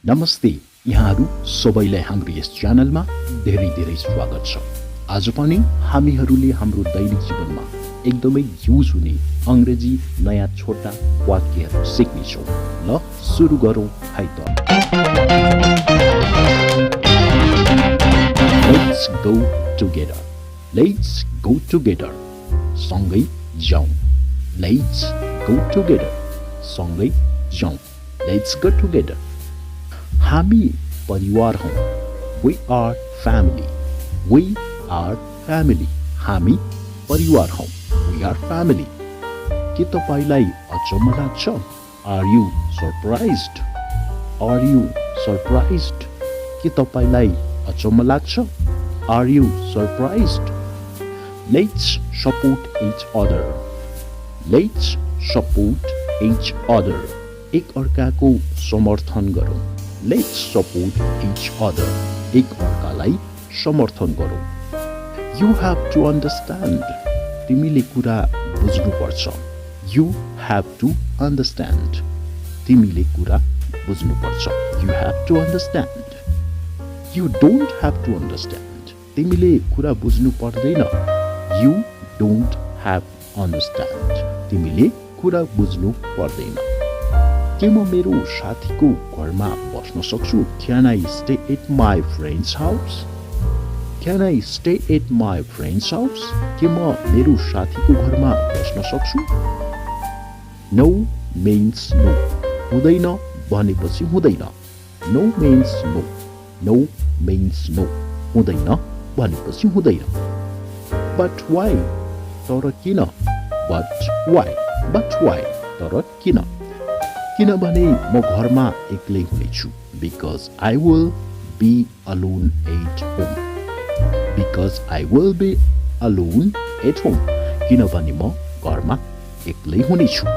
नमस्ते, यहाँहरू सबैलाई हाम्रो यस च्यानलमा धेरै धेरै स्वागत छ। आज पनि हामीहरूले हाम्रो दैनिक जीवनमा एकदमै युज हुने अंग्रेजी नयाँ छोटा वाक्यहरू सिक्नेछौँ। ल सुरु गरौँ है त। Let's go together. Let's go together. सँगै जाउँ। Let's go together. सँगै जाउँ। Let's go together. हामी परिवार हौं। We are family. We are family. हामी परिवार हौं। We are family. के तपाईलाई अचम्म लाग्छ? Are you surprised? Are you surprised? के तपाईलाई अचम्म लाग्छ? Are you surprised? Let's support each other. Let's support each other. एक अर्काको समर्थन गरौँ। Let's support each other. एक अर्कालाई समर्थन गरौँ। You have to understand. तिमीले कुरा बुझ्नुपर्छ। You have to understand. तिमीले कुरा बुझ्नुपर्छ। You have to understand. You don't have to understand. तिमीले कुरा बुझ्नु पर्दैन। You don't have understand. तिमीले कुरा बुझ्नु पर्दैन। के म मेरो साथीको घरमा बस्न सक्छु? Can I stay at my friend's house? Can I stay at my friend's house? के म मेरो साथीको घरमा बस्न सक्छु? No means no. हुँदैन भनेपछि हुँदैन। No means no. No means no. हुँदैन भनेपछि हुँदैन। But why? तर किन? But why? But why? तर किन? किनभने म घरमा एक्लै हुनेछु। Because I will be alone at home. Because I will be alone at home. किनभने म घरमा एक्लै हुनेछु।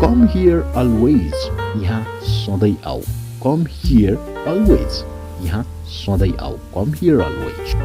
Come here always. यहाँ सधैँ आऊ। Come here always. यहाँ सधैँ आऊ। Come here always.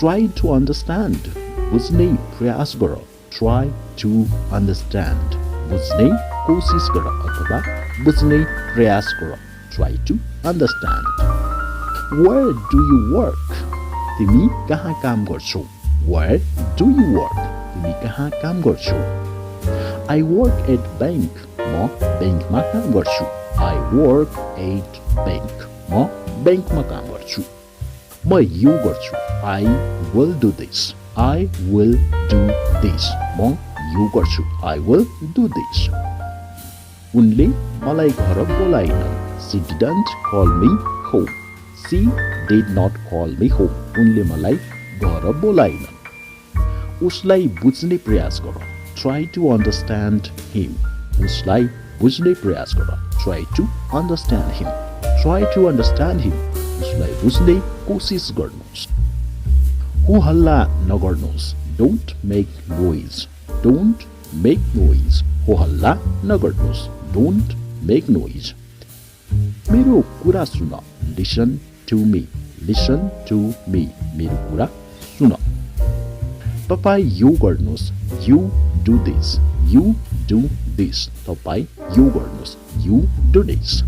Try to understand. बुझ्ने प्रयास गर। Try to understand. बुझ्ने कोशिश गर अथवा बुझ्ने प्रयास गर। Try to understand. Where do you work? तिमी कहाँ काम गर्छौ? Where do you work? तिमी कहाँ काम गर्छौ? I work at bank. म बैंकमा काम गर्छु। I work at bank. म बैंकमा काम गर्छु। म यो गर्छु। I will do this. I will do this. म यो गर्छु। I will do this. उनले मलाई घर बोलाएनन्। She didn't call me home. She did not call me home. उनले मलाई घर बोलाएनन्। उसलाई बुझ्ने प्रयास गर। Try to understand him. उसलाई बुझ्ने प्रयास गर। Try to understand him. Try to understand him. उसलाई बुझ्ने कोशिश गर्नुहोस्। हो हल्ला नगर्नुहोस्। Don't make noise. Don't make noise. हो हल्ला नगर्नुहोस्। Don't make noise. मेरो कुरा सुन। Listen to me. Listen to me. मेरो कुरा सुन। तपाईं यो गर्नुहोस्। You do this. You do this. तपाईं यो गर्नुहोस्। You do this.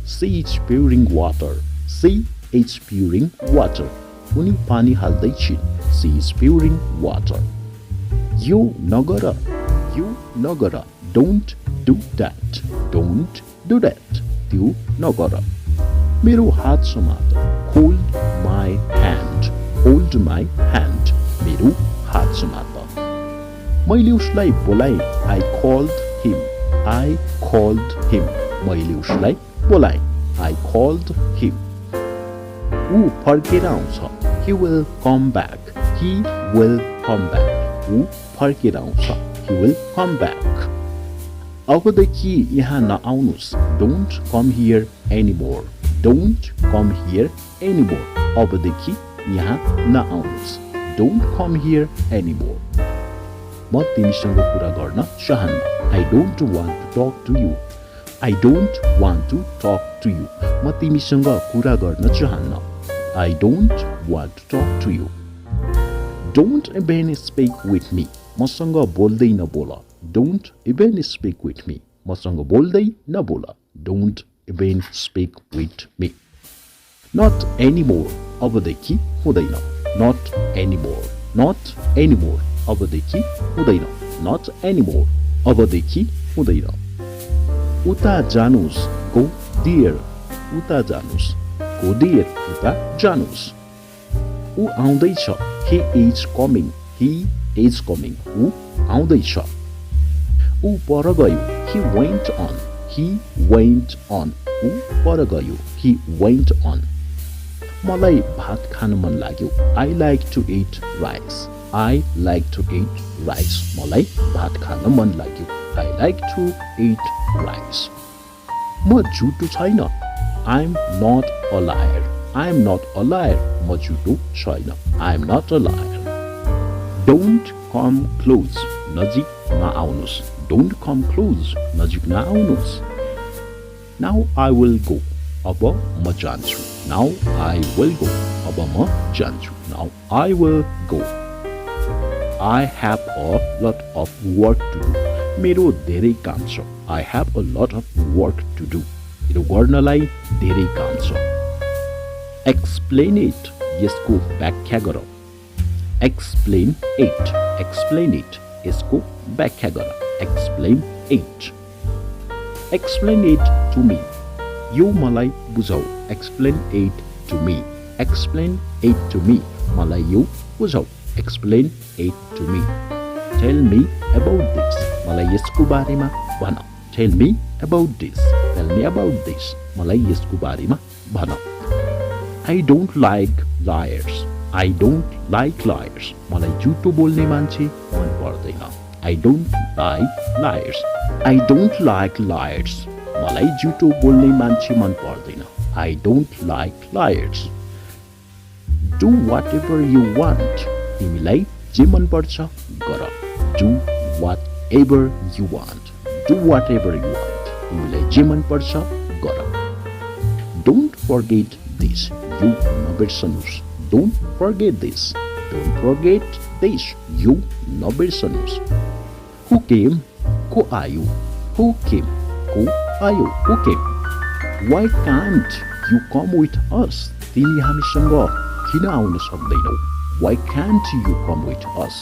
She is pouring water. She is pouring water. उनी पानी हाल्दै छिन्। She is pouring water. यो नगर। यो नगर। Don't do that. Don't do that. त्यो नगर। मेरो हात समात। Hold my hand. Hold my hand. मेरो हात समात। मैले उसलाई बोलाएँ। I called him. I called him. मैले उसलाई बोलाएँ। I called him. ऊ फर्केर आउँछ। He will come back. He will come back. ऊ फर्केर आउँछ। He will come back. अबदेखि यहाँ नआउनुस्। Don't come here anymore. Don't come here anymore. अबदेखि यहाँ नआउनुस्। Don't come here anymore. म तिमीसँग कुरा गर्न चाहन्न। I don't want to talk to you. I don't want to talk to you. म तिमीसँग कुरा गर्न चाहन्न। I don't want to talk to you. Don't even speak with me. मसँग बोल्दै नबोल। Don't even speak with me. मसँग बोल्दै नबोल। Don't even speak with me. Not anymore. अबदेखि हुँदैन. Not anymore. Not anymore. अबदेखि हुँदैन. Not anymore. अबदेखि हुँदैन. उता जानुस्. Go there. उता जानुस्. Go there. उता जानुस्. ऊ आउँदैछ. He is coming. He is coming. ऊ आउँदैछ. ऊ पर गयो. He went on. He went on. ऊ पर गयो. He went on. मलाई भात खान मन लाग्यो. I like to eat rice. I like to eat rice. मलाई भात खान मन लाग्यो. I like to eat rice. म झुटो छैन. I'm not a liar. I'm not a liar. म झुटो छैन. I'm not a liar. Don't come close. नजिक नआउनुस्. Don't come close. नजिक नआउनुस्. Now I will go. अब म जान्छु. Now I will go. अब म जान्छु. Now I will go. I have a lot of work to do. मेरो धेरै काम छ. I have a lot of work to do. मेरो गर्नलाई धेरै काम छ. Explain it. यसको व्याख्या गर. Explain it. Explain it. यसको व्याख्या गर. Explain it. Explain it to me. यो मलाई बुझाऊ. Explain it to me. Explain it to me. मलाई यो बुझाऊ. Explain it to me. Tell me about this. मलाई यसको बारेमा भन. Tell me about this. Tell me about this. मलाई यसको बारेमा भन. I don't like liars. I don't like liars. मलाई झुटो बोल्ने मान्छे मन पर्दैन. I don't like liars. I don't like liars. मलाई झुटो बोल्ने मान्छे मन पर्दैन. I don't like liars. Do whatever you want. तिमीलाई जे मन पर्छ गर. Do whatever you want. Do whatever you want. तिमीलाई जे मन पर्छ गर. Don't forget this. You नबिर्सनुस्. Don't forget this. Don't forget this. You नबिर्सनुस्. Who came? को आयो. Who came? को आयो. Who came? Why can't you come with us? तिमी हामीसँग किन आउन सक्दैनौ? Why can't you come with us?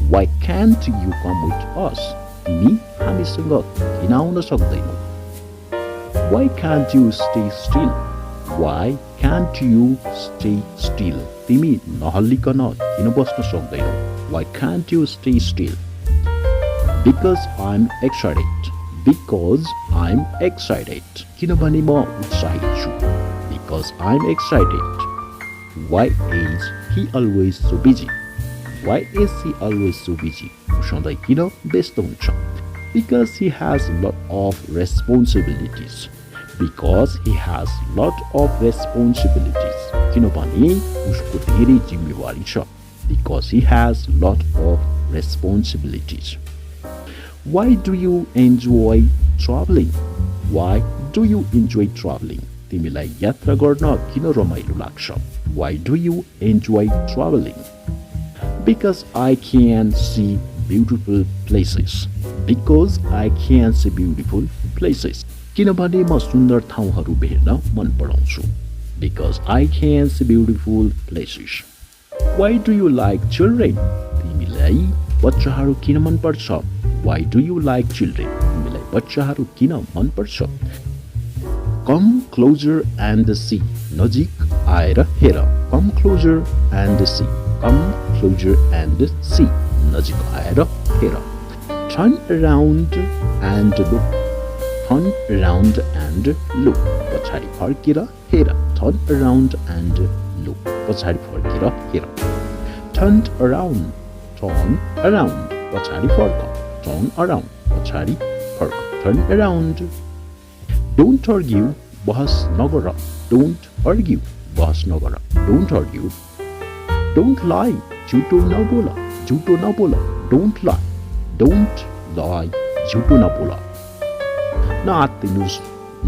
Why can't you come with us? तिमी हामीसँग किन आउन सक्दैनौ? Why can't you stay still? Why can't you stay still? तिमी नहल्लिकन किन बस्न सक्दैनौ? Why can't you stay still? Because I'm excited. Because I'm excited. किनभने म उत्साहित छु. Because I'm excited. Why is he always so busy? Why is he always so busy? सधैँ किन व्यस्त हुन्छ? Because he has a lot of responsibilities. Because he has lot of responsibilities. किनभने उसको धेरै जिम्मेवारी छ. Because he has lot of responsibilities. Why do you enjoy traveling? Why do you enjoy traveling? तिमीलाई यात्रा गर्न किन रमाइलो लाग्छ? Why do you enjoy traveling? Because I can see beautiful places. Because I can see beautiful places. किनभने म सुन्दर ठाउँहरू हेर्न मन पराउँछु. Because I can see beautiful places. Why do you like children? तिमीलाई बच्चाहरू किन मन पर्छ? Why do you like children? तिमीलाई बच्चाहरू किन मन पर्छ? Come closer and see. नजिक आएर हेर. Come closer and see. Come closer and see. नजिक आएर हेर. Turn around and look. Turn around and look. पछाडि फर्केर हेर. Turn around and look. पछाडि फर्केर हेर. Turn around. Turn around. पछाडि फर्क. Turn around. पछाडि फर्क. Turn around. Don't argue. बहस नगर. Don't argue. बहस नगर. Don't argue. Don't lie. झुटो नबोल. झुटो नबोल. Don't lie. Don't lie. झुटो नबोल. नआत्तिनुस्.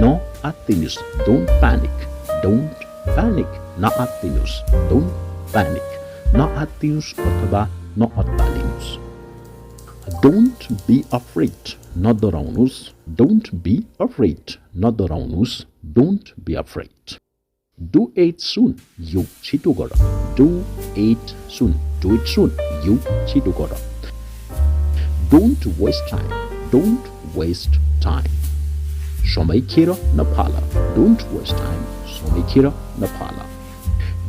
नआत्तिनुस्. Don't panic. Don't panic. नआत्तिनुस्. Don't panic. नआत्तिनुस् अथवा नअत्तालिनुस्. Don't be afraid. नडराउनुस्. Don't be afraid. नडराउनुस्. Don't be afraid. Do it soon. यो छिटो गर. Do it soon. Do it soon. यो छिटो गर. Don't waste time. Don't waste time. समय खेर नफाल. Don't waste time. समय खेर नफाल.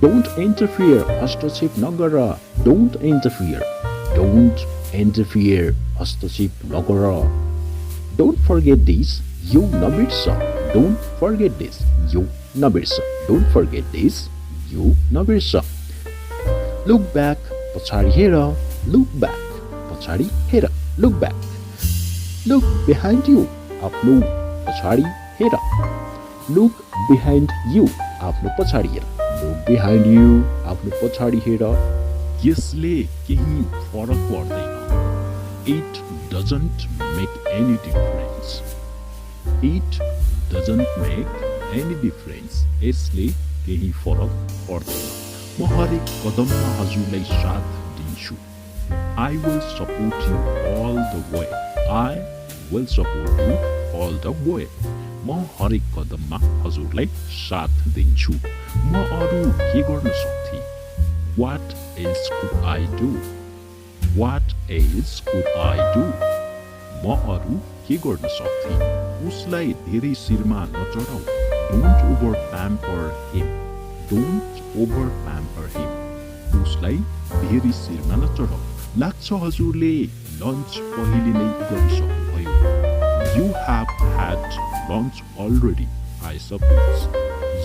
Don't interfere. हस्तक्षेप नगर. Don't interfere. Don't interfere. हस्तक्षेप नगर. Don't forget this. यो नबिर्स. Don't forget this. यो नबिर्स. Don't forget this. यो नबिर्स. Look back. पछाडि हेर. Look back. पछाडि हेर. Look back. Look behind you. आफ्नो पछाडि हेर. Look behind you. आफ्नो पछाडि हेर. Look behind you. आफ्नो पछाडि हेर. यसले केही फरक पर्दैन. It doesn't make any difference. It doesn't make any difference. यसले केही फरक पर्दैन. म हरेक कदममा हजुरलाई साथ दिन्छु. I will support you all the way. I will support you all the way. म हरेक कदममा हजुरलाई साथ दिन्छु. म अरू के गर्न सक्थे? What else could I do? What else could I do? म अरू के गर्न सक्थे? उसलाई धेरै शिरमा नचढाऊ. Don't over pamper him. Don't over pamper him. उसलाई धेरै शिरमा नचढाऊ. लाग्छ हजुरले लन्च पहिले नै गरिसक्नुभयो. You have had lunch already, I suppose.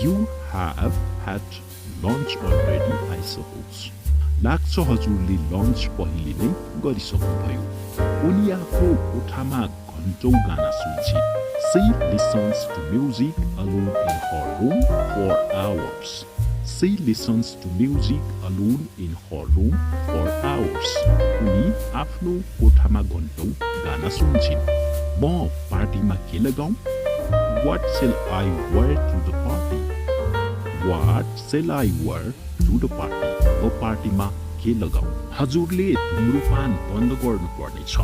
You have had lunch already, I suppose. लाग्छ हजुरले लन्च पहिले नै गरिसक्नुभयो. उनी आफ्नो कोठामा घन्टौं गाना सुन्छे. She listens to music alone in her room for hours. She listens to music alone in her room for hours. उनी आफ्नो कोठामा घन्टौं गाना सुन्छिन्. म पार्टीमा के लगाऊं? What shall I wear to the party? What shall I wear to the party? म पार्टीमा के लगाऊं? हजुरले धुम्रपान बन्द गर्नुपर्नेछ.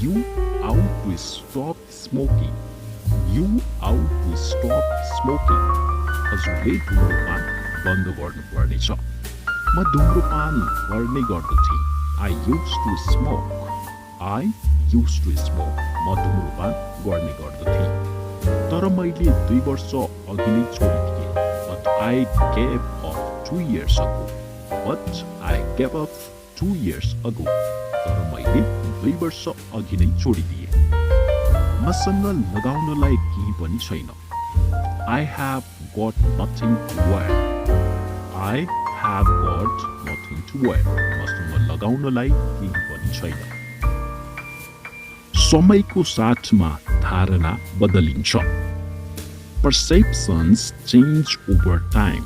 You ought to stop smoking. You ought to stop smoking. हजुरले धुम्रपान बन्द गर्नुपर्नेछ. म धुम्रपान गर्ने गर्दथे. I used to smoke. I used to smoke. म धुम्रपान गर्ने गर्दथे. तर मैले 2 वर्ष अघि नै छोडिदिएँ. But I gave up 2 years ago. But I gave up 2 years ago. तर मैले 2 वर्ष अघि नै छोडिदिएँ. मसँग लगाउनलाई केही पनि छैन. I have got nothing to wear. I have got nothing to wear. मसँग लगाउनलाई केही पनि छैन. समयको साथमा धारणा बदलिन्छ. Perceptions change over time.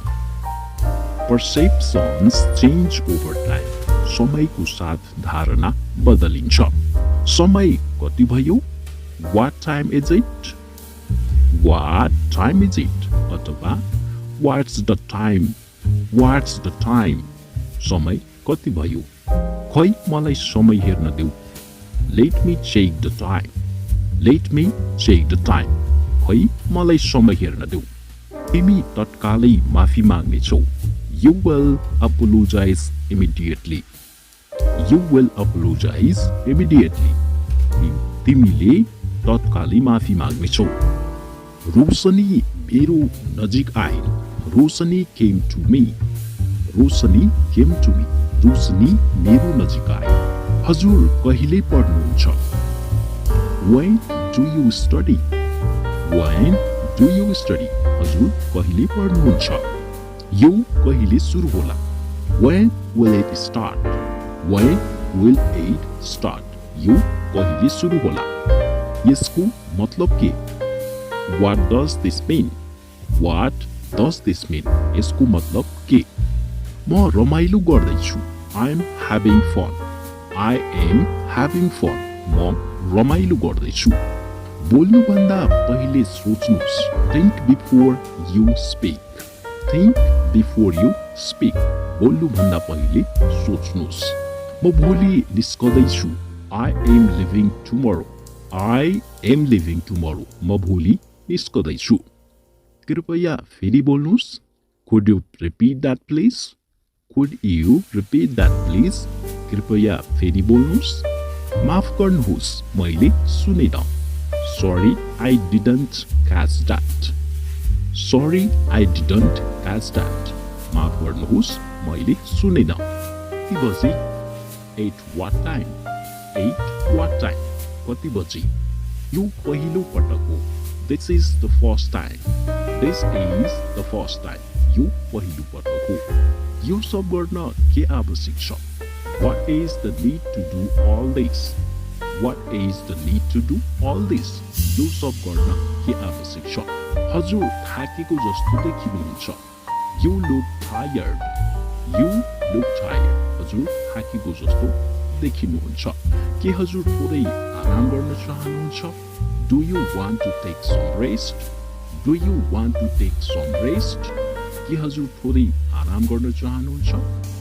Perceptions change over time. समयको साथ धारणा बदलिन्छ. समय कति भयो? What time is it? What time is it? अथवा What's the time? What's the time? समय कति भयो? खै मलाई समय हेर्न देऊ. Let me check the time. Let me check the time. खै मलाई समय हेर्न देऊ. तिमी तत्कालै माफी माग्नेछौ. You will apologize immediately. You will apologize immediately. तिमीले तत्कालै माफी माग्नेछौ. रोशनी मेरो नजिक आइन्. रोशनी came to me. Roshni came to me. रोशनी मेरो नजिक आइन्. हजुर कहिले पढ्नुहुन्छ? When do you study? When do you study? हजुर कहिले पढ्नुहुन्छ? यो कहिले सुरु होला? When will it start? When will it start? यो कहिले सुरु होला? यसको मतलब के? What does this mean? What does this mean? यसको मतलब के? म रमाइलो गर्दैछु. I am having fun. I am having fun. म रमाइलो गर्दैछु. बोल्नुभन्दा पहिले सोच्नुस्. Think before you speak. Think before you speak. बोल्नुभन्दा पहिले सोच्नुस्. म भोलि निस्कदैछु. I am leaving tomorrow. I am leaving tomorrow. म भोलि निस्कदैछु. कृपया फेरि बोल्नुस्. Could you repeat that please? Could you repeat that please? कृपया फेरि बोल्नुस्. माफ गर्नुहोस्, मैले सुनेन. Sorry, I didn't catch that. Sorry, I didn't catch that. माफ गर्नुहोस्, मैले सुनेन. कति बजे? At what time? At what time? कति बजे? यो पहिलो पटक हो. This is the first time. This is the first time. यो पहिलो पटक हो. यो सब गर्न के आवश्यक छ? What is the need to do all this? What is the need to do all this? यो सब गर्न के आवश्यक छ? हजुर थाकेको जस्तो देखिनुहुन्छ. You look tired. You look tired. हजुर थाकेको जस्तो देखिनुहुन्छ. के हजुर थोरै आराम गर्न चाहनुहुन्छ? Do you want to take some rest? Do you want to take some rest? के हजुर थोरै आराम गर्न चाहनुहुन्छ?